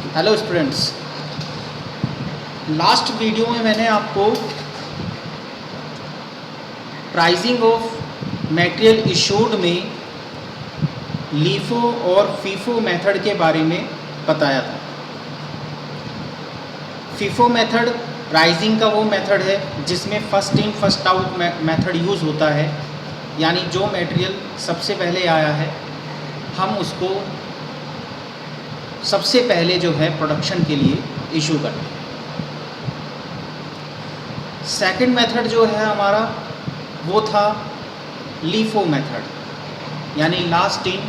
Hello students, last video में मैंने आपको प्राइसिंग ऑफ मटेरियल इशूड में लीफो और फीफो मेथड के बारे में बताया था। फीफो मेथड प्राइसिंग का वो मेथड है जिसमें first in first out method use होता है, यानी जो मटेरियल सबसे पहले आया है हम उसको सबसे पहले जो है प्रोडक्शन के लिए इशू करते हैं। सेकंड मेथड जो है हमारा वो था लीफो मेथड, यानी last in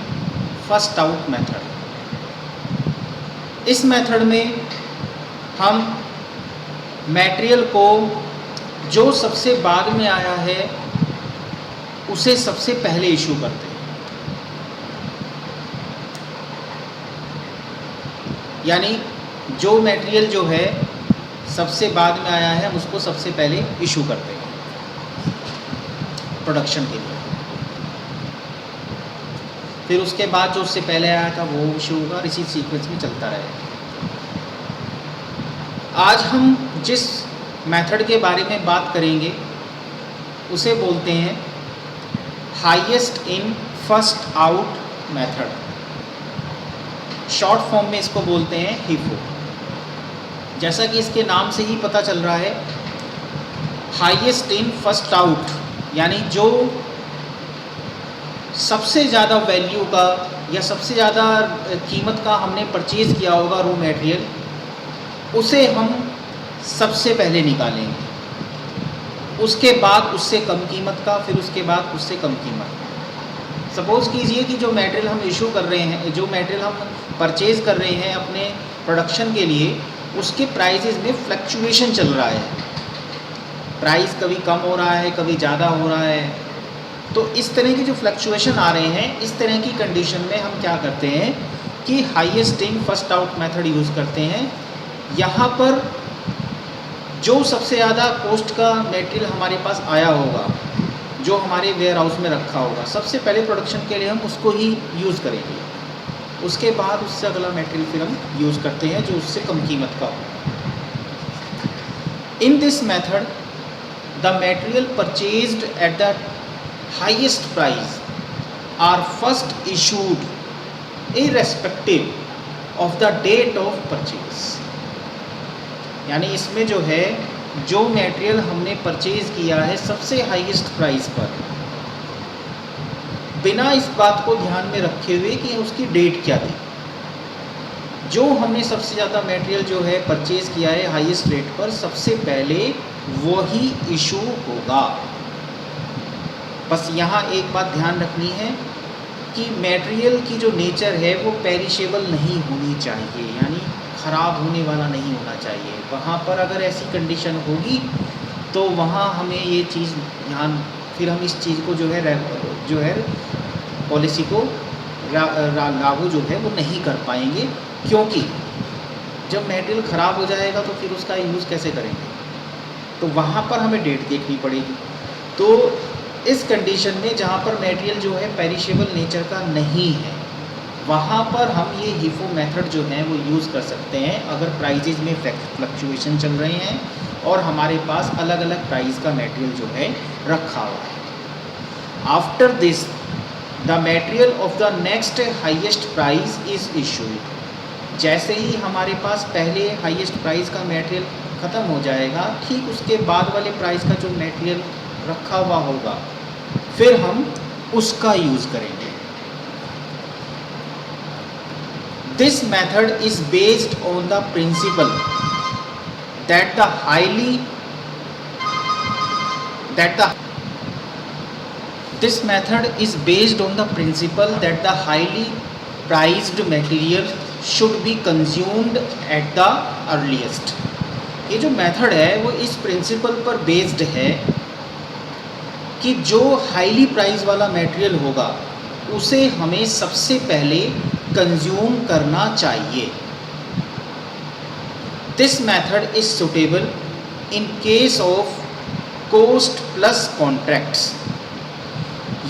first out method. इस मेथड में हम मटेरियल को जो सबसे बाद में आया है उसे सबसे पहले इशू करते हैं, यानी जो मटेरियल जो है सबसे बाद में आया है हम उसको सबसे पहले इशू करते हैं प्रोडक्शन के लिए। फिर उसके बाद जो उससे पहले आया था वो इशू होगा और इसी सीक्वेंस में चलता रहेगा। आज हम जिस मेथड के बारे में बात करेंगे उसे बोलते हैं highest in first out method. Short form में इसको बोलते हैं हीफो। जैसा कि इसके नाम से ही पता चल रहा है, हाईएस्ट इन फर्स्ट आउट यानी जो सबसे ज़्यादा वैल्यू का या सबसे ज़्यादा कीमत का हमने परचेज़ किया होगा रॉ मटेरियल, उसे हम सबसे पहले निकालेंगे। उसके बाद उससे कम कीमत का, फिर उसके बाद उससे कम कीमत का। सपोज़ कीजिए कि जो मटेरियल हम इशू कर रहे हैं, जो मटेरियल हम परचेज़ कर रहे हैं अपने प्रोडक्शन के लिए, उसके प्राइसेस में फ्लक्चुएशन चल रहा है। प्राइस कभी कम हो रहा है, कभी ज़्यादा हो रहा है। तो इस तरह के जो फ्लक्चुएशन आ रहे हैं, इस तरह की कंडीशन में हम क्या करते हैं कि highest in first out method use करते हैं। यहाँ पर जो सबसे ज़्यादा कॉस्ट का मटेरियल हमारे पास आया होगा, जो हमारे वेयर हाउस में रखा होगा, सबसे पहले प्रोडक्शन के लिए हम उसको ही यूज़ करेंगे। उसके बाद उससे अगला मटेरियल फिर हम यूज़ करते हैं जो उससे कम कीमत का हो। In this method the material purchased at the highest price are first issued irrespective of the date of purchase. यानी इसमें जो है, जो मटेरियल हमने परचेज़ किया है सबसे हाईएस्ट प्राइस पर, बिना इस बात को ध्यान में रखे हुए कि उसकी डेट क्या थी, जो हमने सबसे ज़्यादा मटेरियल जो है परचेज़ किया है हाईएस्ट रेट पर, सबसे पहले वही इशू होगा। बस यहाँ एक बात ध्यान रखनी है कि मटेरियल की जो नेचर है वो पेरिशेबल नहीं होनी चाहिए, यानी ख़राब होने वाला नहीं होना चाहिए। वहाँ पर अगर ऐसी कंडीशन होगी तो वहाँ हमें ये चीज़ ध्यान, फिर हम इस चीज़ को जो है पॉलिसी को लागू जो है वो नहीं कर पाएंगे, क्योंकि जब मटेरियल ख़राब हो जाएगा तो फिर उसका यूज़ कैसे करेंगे। तो वहाँ पर हमें डेट देखनी पड़ेगी। तो इस कंडीशन में जहाँ पर मटेरियल जो है पेरिशेबल नेचर का नहीं है, वहाँ पर हम ये हीफो मेथड जो है वो यूज़ कर सकते हैं अगर प्राइजेज में फ्लक्चुएशन चल रहे हैं और हमारे पास अलग अलग प्राइस का मटेरियल जो है रखा हुआ है। After this the material of the next highest price is issued. जैसे ही हमारे पास पहले हाईएस्ट प्राइस का मटेरियल ख़त्म हो जाएगा, ठीक उसके बाद वाले प्राइस का जो मटेरियल रखा हुआ होगा फिर हम उसका यूज़ करेंगे। This method is based on the principle that this method is based on the principle that the highly priced material should be consumed at the earliest। ये जो मेथड है वो इस प्रिंसिपल पर बेस्ड है कि जो हाईली प्राइस वाला मटेरियल होगा उसे हमें सबसे पहले कंज्यूम करना चाहिए। This method is suitable in case of cost plus contracts.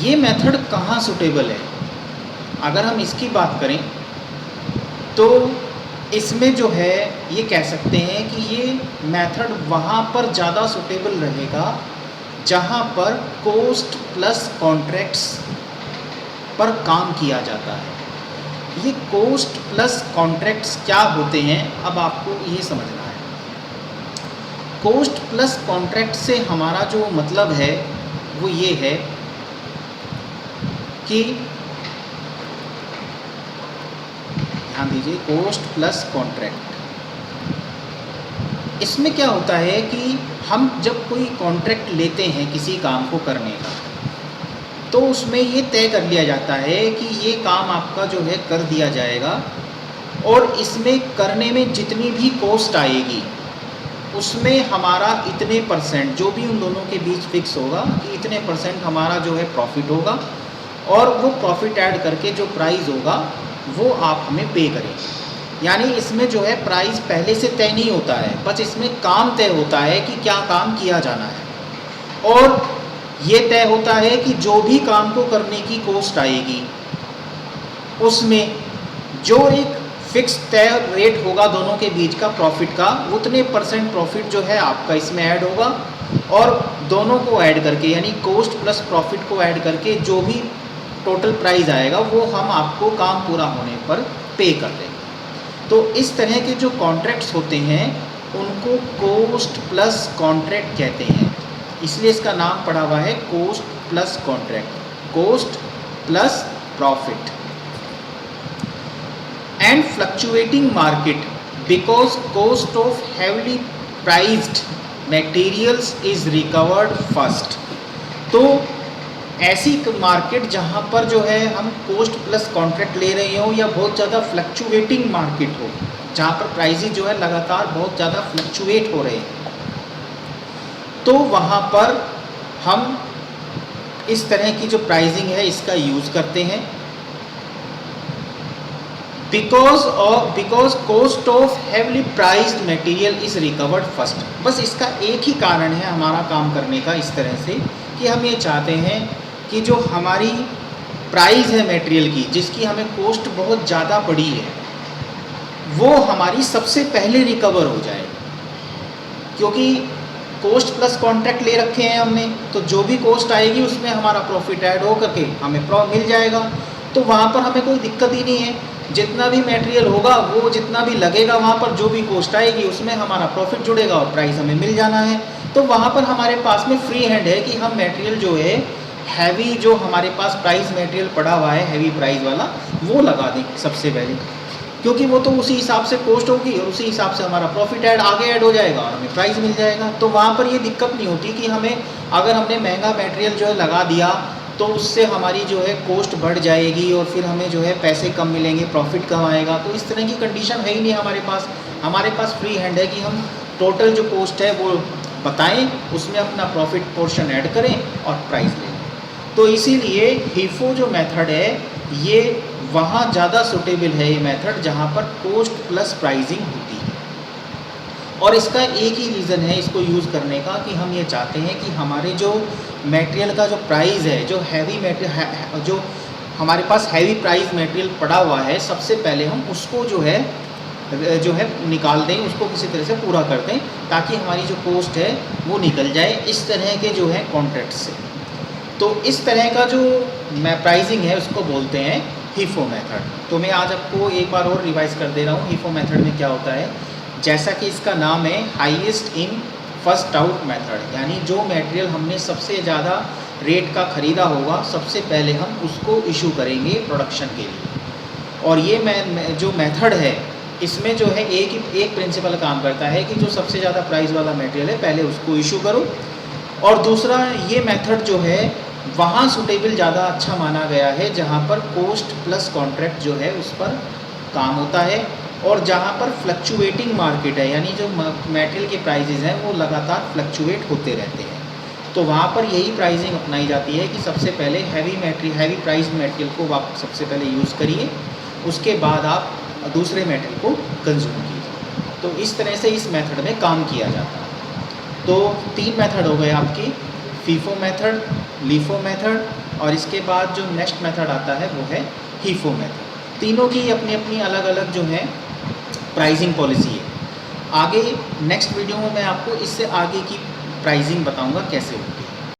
ये मेथड कहाँ सुटेबल है? अगर हम इसकी बात करें तो इसमें जो है ये कह सकते हैं कि ये मेथड वहाँ पर ज़्यादा सूटेबल रहेगा जहाँ पर कॉस्ट प्लस कॉन्ट्रैक्ट्स पर काम किया जाता है। ये कॉस्ट प्लस कॉन्ट्रैक्ट्स क्या होते हैं, अब आपको ये समझना है। कॉस्ट प्लस कॉन्ट्रैक्ट से हमारा जो मतलब है वो ये है कि ध्यान दीजिए, कॉस्ट प्लस कॉन्ट्रैक्ट, इसमें क्या होता है कि हम जब कोई कॉन्ट्रैक्ट लेते हैं किसी काम को करने का, तो उसमें ये तय कर लिया जाता है कि ये काम आपका जो है कर दिया जाएगा और इसमें करने में जितनी भी कॉस्ट आएगी उसमें हमारा इतने परसेंट, जो भी उन दोनों के बीच फिक्स होगा कि इतने परसेंट हमारा जो है प्रॉफिट होगा, और वो प्रॉफिट ऐड करके जो प्राइस होगा वो आप हमें पे करेंगे। यानी इसमें जो है प्राइस पहले से तय नहीं होता है, बस इसमें काम तय होता है कि क्या काम किया जाना है, और ये तय होता है कि जो भी काम को करने की कॉस्ट आएगी उसमें जो एक फिक्स तय रेट होगा दोनों के बीच का प्रॉफिट का, उतने परसेंट प्रॉफिट जो है आपका इसमें ऐड होगा, और दोनों को ऐड करके यानी कॉस्ट प्लस प्रॉफिट को ऐड करके जो भी टोटल प्राइस आएगा वो हम आपको काम पूरा होने पर पे कर देंगे। तो इस तरह के जो कॉन्ट्रैक्ट्स होते हैं उनको कॉस्ट प्लस कॉन्ट्रैक्ट कहते हैं, इसलिए इसका नाम पड़ा हुआ है cost plus contract, cost plus profit. And fluctuating market because cost of heavily prized materials is recovered first. तो ऐसी मार्केट जहाँ पर जो है हम कॉस्ट प्लस कॉन्ट्रैक्ट ले रहे हो या बहुत ज़्यादा फ्लक्चुएटिंग मार्केट हो, जहाँ पर प्राइसेस जो है लगातार बहुत ज़्यादा फ्लक्चुएट हो रहे हैं, तो वहाँ पर हम इस तरह की जो प्राइसिंग है इसका यूज़ करते हैं। Because cost of heavily prized material is recovered first. बस इसका एक ही कारण है हमारा काम करने का इस तरह से कि हम ये चाहते हैं कि जो हमारी प्राइस है मटेरियल की, जिसकी हमें कॉस्ट बहुत ज़्यादा पड़ी है, वो हमारी सबसे पहले रिकवर हो जाए, क्योंकि कॉस्ट प्लस कॉन्ट्रैक्ट ले रखे हैं हमने, तो जो भी कॉस्ट आएगी उसमें हमारा प्रॉफिट ऐड हो करके हमें मिल जाएगा। तो वहाँ पर हमें कोई दिक्कत ही नहीं है, जितना भी मटेरियल होगा वो जितना भी लगेगा वहाँ पर जो भी कॉस्ट आएगी उसमें हमारा प्रॉफिट जुड़ेगा और प्राइस हमें मिल जाना है। तो वहाँ पर हमारे पास में फ्री हैंड है कि हम मटेरियल जो है हैवी, जो हमारे पास प्राइस मटेरियल पड़ा हुआ है हैवी प्राइस वाला, वो लगा दें सबसे पहले, क्योंकि वो तो उसी हिसाब से कॉस्ट होगी और उसी हिसाब से हमारा प्रॉफिट आगे ऐड हो जाएगा और हमें प्राइस मिल जाएगा। तो वहाँ पर ये दिक्कत नहीं होती कि हमें, अगर हमने महंगा मटेरियल जो है लगा दिया तो उससे हमारी जो है कॉस्ट बढ़ जाएगी और फिर हमें जो है पैसे कम मिलेंगे, प्रॉफिट कम आएगा। तो इस तरह की कंडीशन है ही नहीं हमारे पास। हमारे पास फ्री हैंड है कि हम टोटल जो कॉस्ट है वो बताएं, उसमें अपना प्रॉफिट पोर्शन ऐड करें और प्राइस लें। तो इसीलिए हीफो जो मेथड है ये वहाँ ज़्यादा सूटेबल है, ये मेथड जहाँ पर कॉस्ट प्लस प्राइसिंग होती है। और इसका एक ही रीज़न है इसको यूज़ करने का कि हम ये चाहते हैं कि हमारे जो मटेरियल का जो प्राइस है, जो हैवी मटेरियल, जो हमारे पास हैवी प्राइस मटेरियल पड़ा हुआ है, सबसे पहले हम उसको जो है निकाल दें, उसको किसी तरह से पूरा कर दें ताकि हमारी जो कॉस्ट है वो निकल जाए इस तरह के जो है कॉन्ट्रैक्ट से। तो इस तरह का जो प्राइसिंग है उसको बोलते हैं हीफो मेथड। तो मैं आज आपको एक बार और रिवाइज कर दे रहा हूँ हीफो मेथड में क्या होता है। जैसा कि इसका नाम है highest in first out method, यानी जो मटेरियल हमने सबसे ज़्यादा रेट का ख़रीदा होगा सबसे पहले हम उसको इशू करेंगे प्रोडक्शन के लिए। और ये जो मेथड है इसमें जो है एक प्रिंसिपल काम करता है कि जो सबसे ज़्यादा प्राइस वाला मटेरियल है पहले उसको इशू करो। और दूसरा, ये मेथड जो है वहाँ सूटेबल ज़्यादा अच्छा माना गया है जहाँ पर कॉस्ट प्लस कॉन्ट्रैक्ट जो है उस पर काम होता है और जहाँ पर फ्लक्चुएटिंग मार्केट है, यानी जो मटेरियल के प्राइजेज़ हैं वो लगातार फ्लक्चुएट होते रहते हैं। तो वहाँ पर यही प्राइसिंग अपनाई जाती है कि सबसे पहले हैवी प्राइस मटेरियल को आप सबसे पहले यूज़ करिए, उसके बाद आप दूसरे मटेरियल को कंज्यूम कीजिए। तो इस तरह से इस मेथड में काम किया जाता है। तो 3 मेथड हो गए आपकी, फीफो मेथड, लीफो मेथड, और इसके बाद जो नेक्स्ट मेथड आता है वो है हीफो मेथड। तीनों की अपनी अपनी अलग अलग जो है प्राइसिंग पॉलिसी है। आगे नेक्स्ट वीडियो में मैं आपको इससे आगे की प्राइसिंग बताऊंगा कैसे होगी।